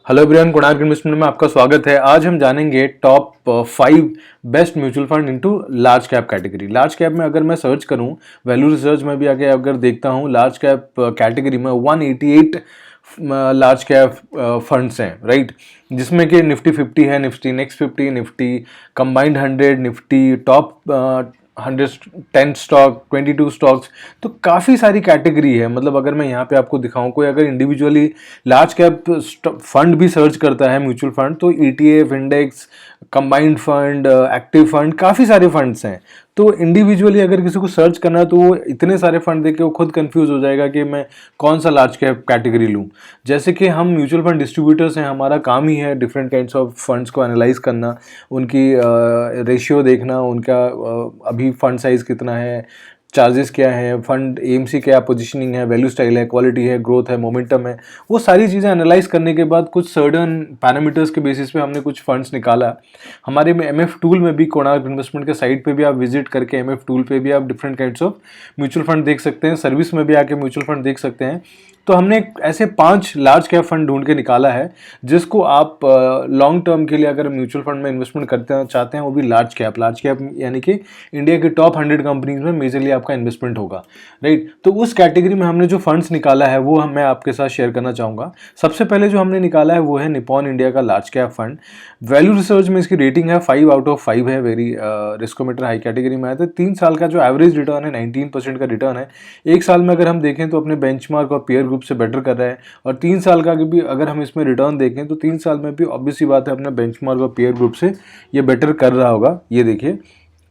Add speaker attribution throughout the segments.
Speaker 1: Hello everyone, Konark investment में आपका स्वागत है। आज हम जानेंगे top 5 best mutual fund into large cap category. Large cap में अगर मैं सर्च करूं, वैल्यू रिसर्च में भी आगे अगर देखता हूं, लार्ज कैप कैटेगरी में 188 लार्ज कैप फंड्स हैं, राइट, जिसमें कि निफ्टी 50 है, Nifty next 50, Nifty combined 100, Nifty top 110 stock, 22 stocks. तो काफ़ी सारी कैटेगरी है। मतलब अगर मैं यहाँ पे आपको दिखाऊं, कोई अगर इंडिविजुअली लार्ज कैप फंड भी सर्च करता है म्यूचुअल फंड, तो ETF, index, combined fund, active fund, काफ़ी सारे फंड्स हैं। तो इंडिविजुअली अगर किसी को सर्च करना है तो वो इतने सारे फंड देख के वो खुद कंफ्यूज हो जाएगा कि मैं कौन सा लार्ज कैप कैटेगरी लूँ। जैसे कि हम म्यूचुअल फंड डिस्ट्रीब्यूटर्स हैं, हमारा काम ही है डिफरेंट काइंड्स ऑफ फंड्स को एनालाइज करना, उनकी रेशियो देखना, उनका अभी फंड साइज कितना है, चार्जेस क्या है, फंड एएमसी क्या पोजीशनिंग है, वैल्यू स्टाइल है, क्वालिटी है, ग्रोथ है, मोमेंटम है। वो सारी चीज़ें एनालाइज करने के बाद कुछ सर्टन पैरामीटर्स के बेसिस पे हमने कुछ फंड्स निकाला। हमारे में एमएफ टूल में भी, कोणार्क इन्वेस्टमेंट के साइट पे भी आप विजिट करके एमएफ टूल पे भी आप different kinds of mutual fund देख सकते हैं, सर्विस में भी आके म्यूचुअल फंड देख सकते हैं। तो हमने ऐसे 5 लार्ज कैप फंड ढूंढ के निकाला है जिसको आप लॉन्ग टर्म के लिए अगर म्यूचुअल फंड में इन्वेस्टमेंट करते चाहते हैं, वो भी लार्ज कैप यानी कि इंडिया के टॉप 100 कंपनीज में मेजरली आपका इन्वेस्टमेंट होगा, राइट। तो उस कैटेगरी में हमने जो फंड्स निकाला है वो मैं आपके साथ शेयर करना चाहूँगा। सबसे पहले जो हमने निकाला है वो है निपॉन इंडिया का large cap fund. Value research में इसकी रेटिंग है 5 आउट ऑफ 5 है, वेरी रिस्कोमीटर हाई कैटेगरी में आया था। 3 साल का जो एवरेज रिटर्न है 19% का रिटर्न है। एक साल में अगर हम देखें तो अपने बेंचमार्क और पीयर ग्रुप से बेटर कर रहा है, और 3 साल का भी अगर हम इसमें रिटर्न देखें तो 3 साल में भी ऑब्वियस सी बात है अपने बेंचमार्क और पीयर ग्रुप से ये बेटर कर रहा होगा। ये देखिए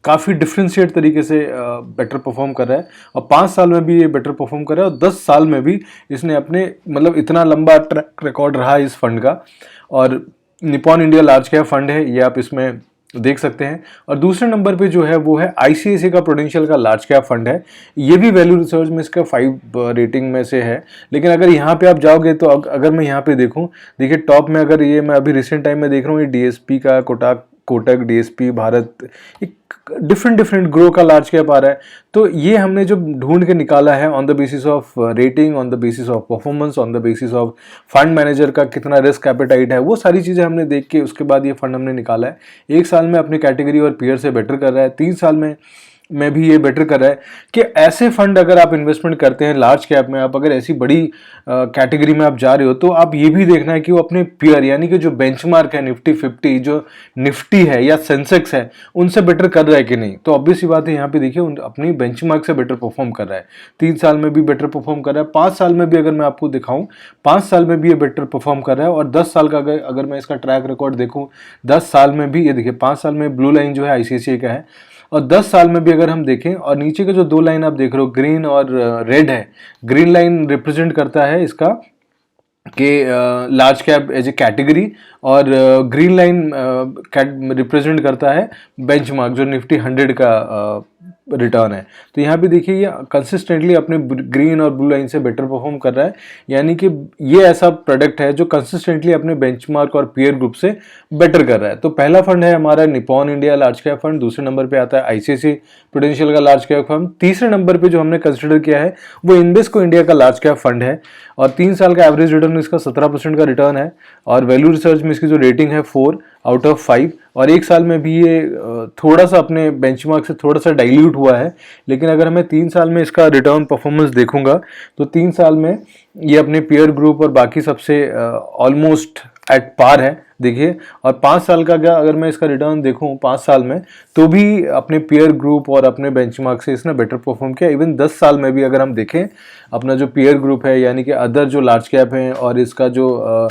Speaker 1: काफ़ी डिफ्रेंशिएट तरीके से बेटर परफॉर्म कर रहा है, और 5 साल में भी ये बेटर परफॉर्म कर रहा है, और 10 साल में भी इसने अपने मतलब इतना लंबा ट्रैक रिकॉर्ड रहा है इस फंड का। और Nippon India large cap fund है, ये आप इसमें देख सकते हैं। और दूसरे नंबर पे जो है वो है आईसीआईसीआई का प्रूडेंशियल का लार्ज कैप फंड है। ये भी वैल्यू रिसर्च में इसका 5 रेटिंग में से है। लेकिन अगर यहाँ पे आप जाओगे तो अगर मैं यहाँ पे देखूँ, देखिए टॉप में अगर ये मैं अभी रिसेंट टाइम में देख रहा हूँ, ये डीएसपी का कोटक डीएसपी भारत, एक डिफरेंट ग्रो का लार्ज कैप आ रहा है। तो ये हमने जो ढूंढ के निकाला है on the basis of rating, on the basis of performance, on the basis of fund manager का कितना रिस्क एपेटाइट है, वो सारी चीज़ें हमने देख के उसके बाद ये फंड हमने निकाला है। 1 साल में अपनी कैटेगरी और पीयर से बेटर कर रहा है, 3 साल में भी ये बेटर कर रहा है। कि ऐसे फंड अगर आप इन्वेस्टमेंट करते हैं लार्ज कैप में, आप अगर ऐसी बड़ी कैटेगरी में आप जा रहे हो, तो आप ये भी देखना है कि वो अपने पीयर यानी कि जो बेंचमार्क है निफ्टी 50, जो निफ्टी है या सेंसेक्स है, उनसे बेटर कर रहा है कि नहीं। तो ऑब्वियस सी बात है यहाँ पे देखिए अपनी बेंचमार्क से बेटर परफॉर्म कर रहा है। 3 साल में भी बेटर परफॉर्म कर रहा है, 5 साल में भी अगर मैं आपको दिखाऊं, 5 साल में भी ये बेटर परफॉर्म कर रहा है। और 10 साल का अगर मैं इसका ट्रैक रिकॉर्ड देखूं, 10 साल में भी ये देखिए 5 साल में ब्लू लाइन जो है आईसीआईसीआई का है, और 10 साल में भी अगर हम देखें, और नीचे के जो 2 लाइन आप देख रहे हो ग्रीन और रेड है, ग्रीन लाइन रिप्रेजेंट करता है इसका कि large cap as a category, और ग्रीन लाइन रिप्रेजेंट करता है बेंचमार्क जो निफ्टी 100 का रिटर्न है। तो यहाँ पे देखिए ये कंसिस्टेंटली अपने ग्रीन और ब्लू लाइन से बेटर परफॉर्म कर रहा है, यानी कि ये ऐसा प्रोडक्ट है जो कंसिस्टेंटली अपने बेंचमार्क और पीयर ग्रुप से बेटर कर रहा है। तो पहला फंड है हमारा Nippon India large cap fund, दूसरे नंबर पे आता है आईसीआईसीआई प्रूडेंशियल का लार्ज कैप फंड, तीसरे नंबर पे जो हमने कंसिडर किया है वो इन्वेस्को इंडिया का लार्ज कैप फंड है, और 3 साल का एवरेज रिटर्न इसका 17% का रिटर्न है, और वैल्यू रिसर्च में इसकी जो रेटिंग है 4 आउट ऑफ 5, और 1 साल में भी ये थोड़ा सा अपने बेंचमार्क से थोड़ा सा डाइल्यूट हुआ है। लेकिन अगर मैं 3 साल में इसका रिटर्न परफॉर्मेंस देखूंगा तो 3 साल में ये अपने पीयर ग्रुप और बाकी सबसे ऑलमोस्ट एट पार है, देखिए। और 5 साल का अगर मैं इसका रिटर्न देखूं 5 साल में, तो भी अपने पीयर ग्रुप और अपने बेंचमार्क से इसने बेटर परफॉर्म किया। इवन 10 साल में भी अगर हम देखें, अपना जो पीयर ग्रुप है यानी कि अदर जो लार्ज कैप हैं और इसका जो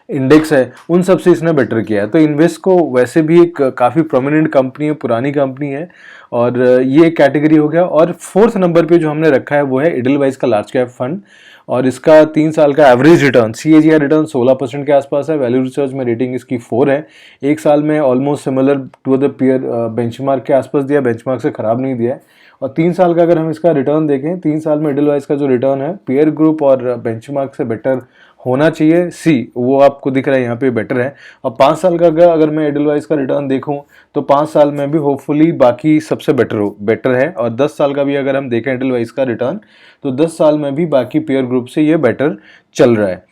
Speaker 1: इंडेक्स है, उन सब से इसने बेटर किया है। तो इन्वेस्को वैसे भी एक काफ़ी प्रोमिनेंट कंपनी है, पुरानी कंपनी है, और ये एक कैटेगरी हो गया। और 4th नंबर पे जो हमने रखा है वो है एडलवाइस का लार्ज कैप फंड, और इसका 3 साल का एवरेज रिटर्न CAGR रिटर्न 16% के आसपास है। वैल्यू रिसर्च में रेटिंग इसकी 4 है। 1 साल में almost similar to the peer benchmark के आसपास दिया, बेंचमार्क से खराब नहीं दिया है। और 3 साल का अगर हम इसका रिटर्न देखें, 3 साल में एडलवाइस का जो रिटर्न है पीयर ग्रुप और बेंचमार्क से बेटर होना चाहिए, वो आपको दिख रहा है यहाँ पे बेटर है। और 5 साल का अगर मैं एडलवाइस का रिटर्न देखूं तो 5 साल में भी होपफुली बाकी सबसे बेटर है। और 10 साल का भी अगर हम देखें एडलवाइस का रिटर्न, तो 10 साल में भी बाकी पीयर ग्रुप से ये बेटर चल रहा है।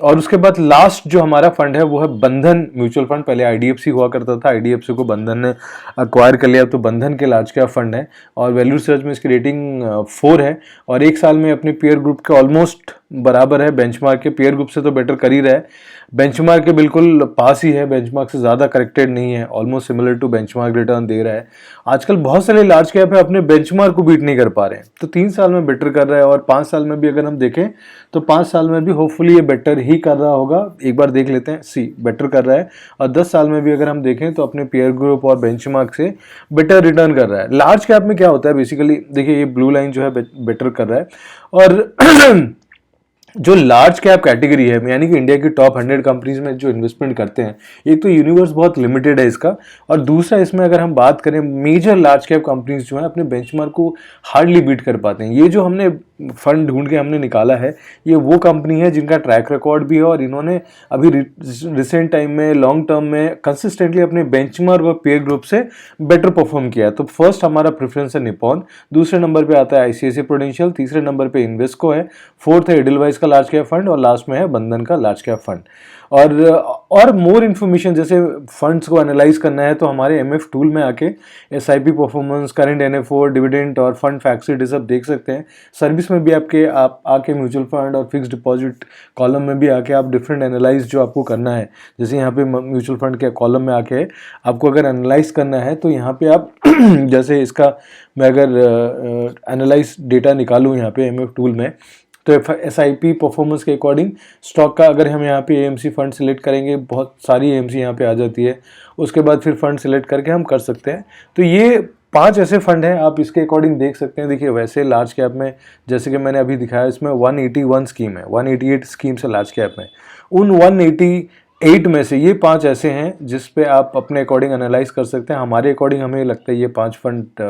Speaker 1: और उसके बाद लास्ट जो हमारा फंड है वो है बंधन म्यूचुअल फंड। पहले आईडीएफसी हुआ करता था, आईडीएफसी को बंधन ने अक्वायर कर लिया, तो बंधन के लार्ज कैप फंड है और वैल्यू रिसर्च में इसकी रेटिंग 4 है और एक साल में अपने पीयर ग्रुप के ऑलमोस्ट बराबर है। बेंचमार्क के पीयर ग्रुप से तो बेटर कर ही रहा है, बेंचमार्क के बिल्कुल पास ही है, बेंचमार्क से ज़्यादा करेक्टेड नहीं है, almost similar to benchmark return दे रहा है। आजकल बहुत सारे लार्ज कैप है अपने बेंचमार्क को बीट नहीं कर पा रहे हैं, तो 3 साल में बेटर कर रहा है और 5 साल में भी अगर हम देखें तो 5 साल में भी होपफुली ये बेटर ही कर रहा होगा। एक बार देख लेते हैं, सी बेटर कर रहा है और 10 साल में भी अगर हम देखें तो अपने पीयर ग्रुप और बेंचमार्क से बेटर रिटर्न कर रहा है। लार्ज कैप में क्या होता है बेसिकली, देखिए ये ब्लू लाइन जो है बेटर कर रहा है और जो लार्ज कैप कैटेगरी है यानी कि इंडिया की टॉप 100 कंपनीज में जो इन्वेस्टमेंट करते हैं, एक तो यूनिवर्स बहुत लिमिटेड है इसका, और दूसरा इसमें अगर हम बात करें मेजर लार्ज कैप कंपनीज जो है अपने बेंचमार्क को हार्डली बीट कर पाते हैं। ये जो हमने फंड ढूंढ के हमने निकाला है, ये वो कंपनी है जिनका ट्रैक रिकॉर्ड भी है और इन्होंने अभी रिसेंट टाइम में लॉन्ग टर्म में कंसिस्टेंटली अपने बेंचमार्क और पीयर ग्रुप से बेटर परफॉर्म किया है। तो फर्स्ट हमारा प्रेफरेंस है निपॉन, दूसरे नंबर पे आता है आईसीआईसीआई प्रूडेंशियल, तीसरे नंबर पे इन्वेस्को है, फोर्थ है एडलवाइस का लार्ज कैप फंड और लास्ट में है बंधन का लार्ज कैप फंड। और मोर इन्फॉर्मेशन जैसे फंड्स को एनालाइज करना है तो हमारे एमएफ टूल में आके SIP performance, current NFO, dividend और फंड फैक्ट शीट सब देख सकते हैं। सर्विस में भी आप आके म्यूचुअल फंड और फिक्स डिपॉजिट कॉलम में भी आके आप डिफरेंट एनालाइज जो आपको करना है, जैसे यहाँ पे म्यूचुअल फंड के कॉलम में आके आपको अगर एनालाइज करना है तो यहाँ पे आप जैसे इसका मैं अगर एनालाइज डेटा निकालूँ यहाँ पे एमएफ टूल में, तो एसआईपी परफॉर्मेंस के अकॉर्डिंग स्टॉक का अगर हम यहाँ पे एएमसी फंड सिलेक्ट करेंगे, बहुत सारी एएमसी यहाँ पे आ जाती है, उसके बाद फिर फंड सिलेक्ट करके हम कर सकते हैं। तो ये 5 ऐसे फंड हैं, आप इसके अकॉर्डिंग देख सकते हैं। देखिए वैसे लार्ज कैप में जैसे कि मैंने अभी दिखाया, इसमें 181 स्कीम है, 188 स्कीम से लार्ज कैप में, उन 188 में से ये 5 ऐसे हैं जिस पे आप अपने अकॉर्डिंग एनालाइज कर सकते हैं। हमारे अकॉर्डिंग हमें लगता है ये 5 फंड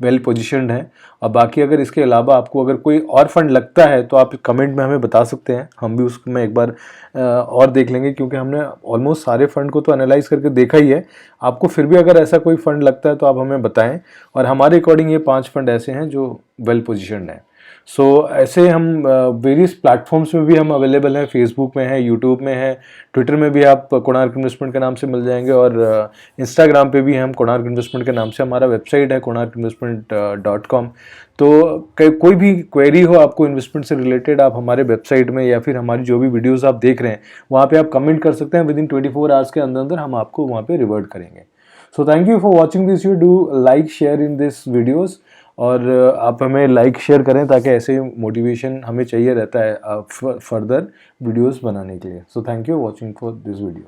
Speaker 1: वेल पोजिशंड हैं। और बाकी अगर इसके अलावा आपको अगर कोई और फंड लगता है तो आप कमेंट में हमें बता सकते हैं, हम भी उसमें एक बार और देख लेंगे, क्योंकि हमने ऑलमोस्ट सारे फंड को तो एनालाइज करके देखा ही है। आपको फिर भी अगर ऐसा कोई फंड लगता है तो आप हमें बताएं, और हमारे अकॉर्डिंग ये 5 फंड ऐसे हैं जो वेल पोजिशंड हैं। सो ऐसे हम वेरियस प्लेटफॉर्म्स में भी हम अवेलेबल हैं, फेसबुक में है, यूट्यूब में है, ट्विटर में भी आप कोणार्क इन्वेस्टमेंट के नाम से मिल जाएंगे और इंस्टाग्राम पे भी हम कोणार्क इन्वेस्टमेंट के नाम से, हमारा वेबसाइट है konarkinvestment.com। तो कोई भी क्वेरी हो आपको इन्वेस्टमेंट से रिलेटेड, आप हमारे वेबसाइट में या फिर हमारी जो भी वीडियोज़ आप देख रहे हैं वहाँ पर आप कमेंट कर सकते हैं। विदिन 24 आवर्स के अंदर अंदर हम आपको वहाँ पर रिवर्ट करेंगे। So thank you for watching this video, do like share in this videos, और आप हमें लाइक शेयर करें ताकि ऐसे मोटिवेशन हमें चाहिए रहता है फर्दर वीडियोस बनाने के लिए। So thank you watching for this video.